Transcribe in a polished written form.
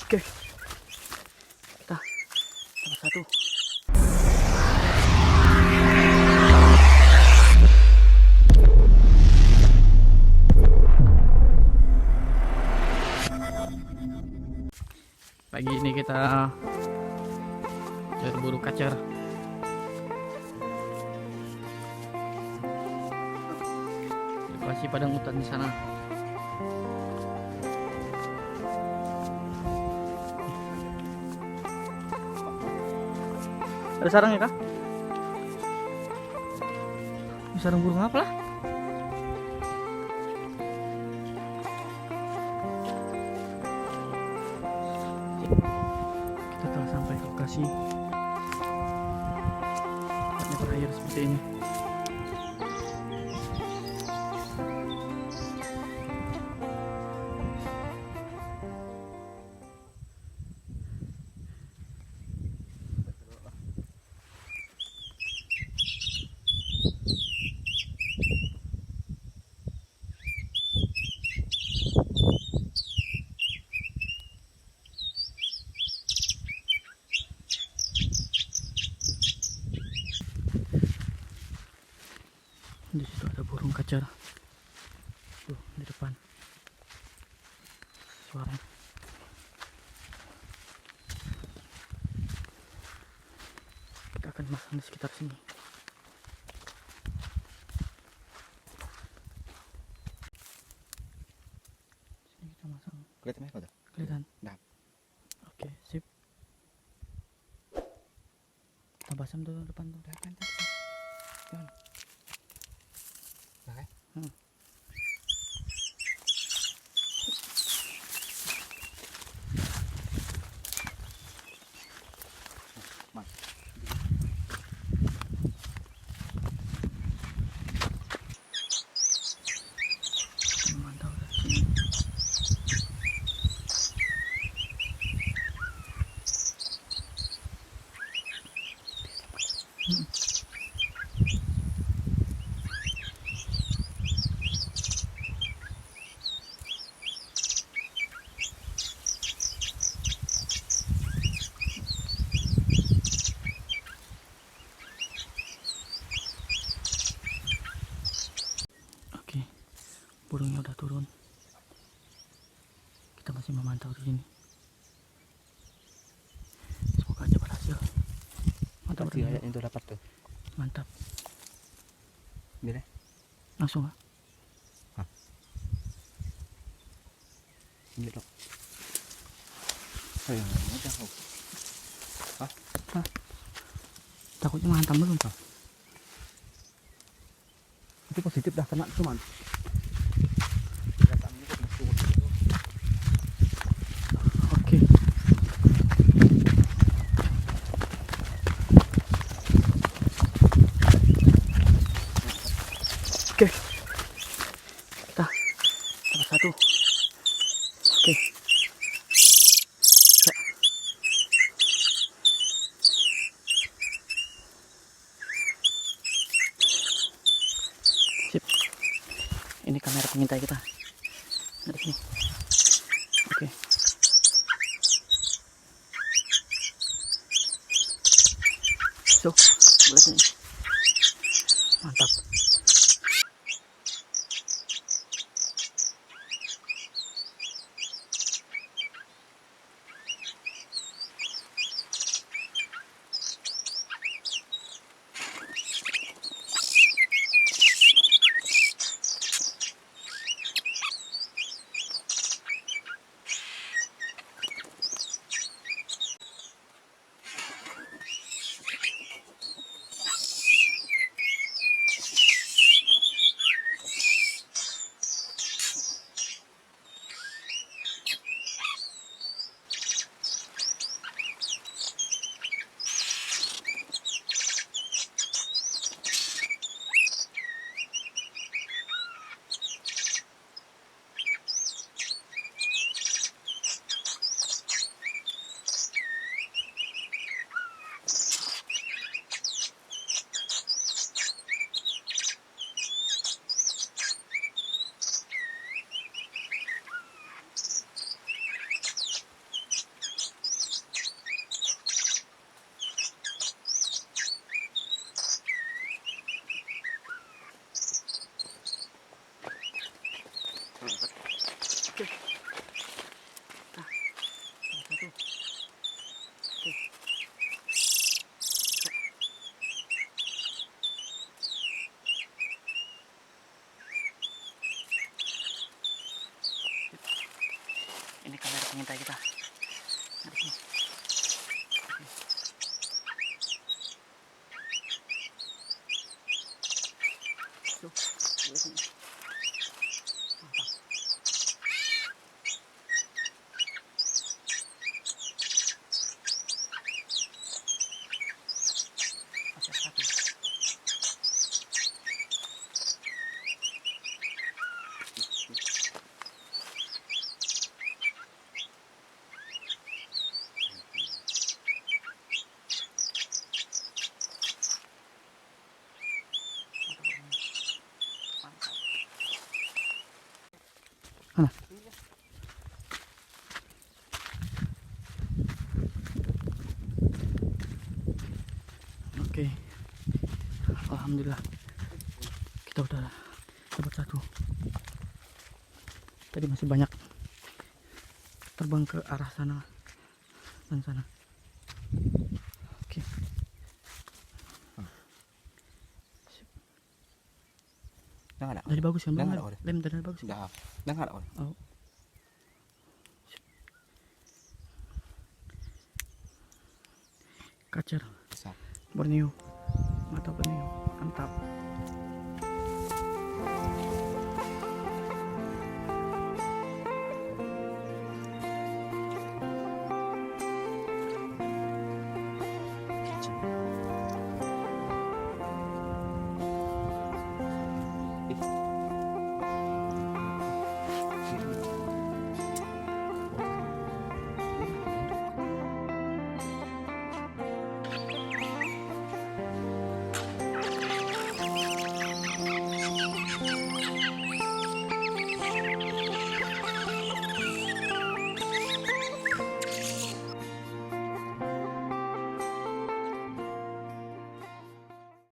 Oke, kita dapat satu. Pagi ini kita berburu kacer. Lokasi padang hutan di sana. Ada sarangnya kah? Ini sarang burung apa lah? Kita telah sampai ke lokasi. Tempatnya berair seperti ini. Di situ ada burung kacer. Tuh, di depan. Suaranya. Kita akan masang di sekitar sini. Sini kita masang. Kelihatan apa tuh? Kelihatan. Nah. Oke, sip. Tambah sam tuh depan tuh. Depan tuh. Jangan. Nah, Mantap dari sini. Oke, burungnya udah turun. Kita masih memantau di sini. Semoga aja berhasil. Mantap, sih kayaknya itu dapat tuh. mantap. Bila? Langsung nggak? Ini dok. Ayo, udah kok. Takutnya menghantam belum? Itu positif dah kena cuman. Oke. Oke. Kita dapat satu. Oke. Ya. Sip. Ini kamera pengintai kita. Dari sini. Oke. So, sebelah sini. Mantap. Oke. Alhamdulillah. Kita udah dapat satu. Tadi masih banyak terbang ke arah sana dan sana. Oke. Dah ada. Dari bagus kan? Dah Bang? ada orang. Lem dari bagus. Dah. Dah ada orang. Oh. Kacer Besar. Borneo. Mata Borneo. Mantap.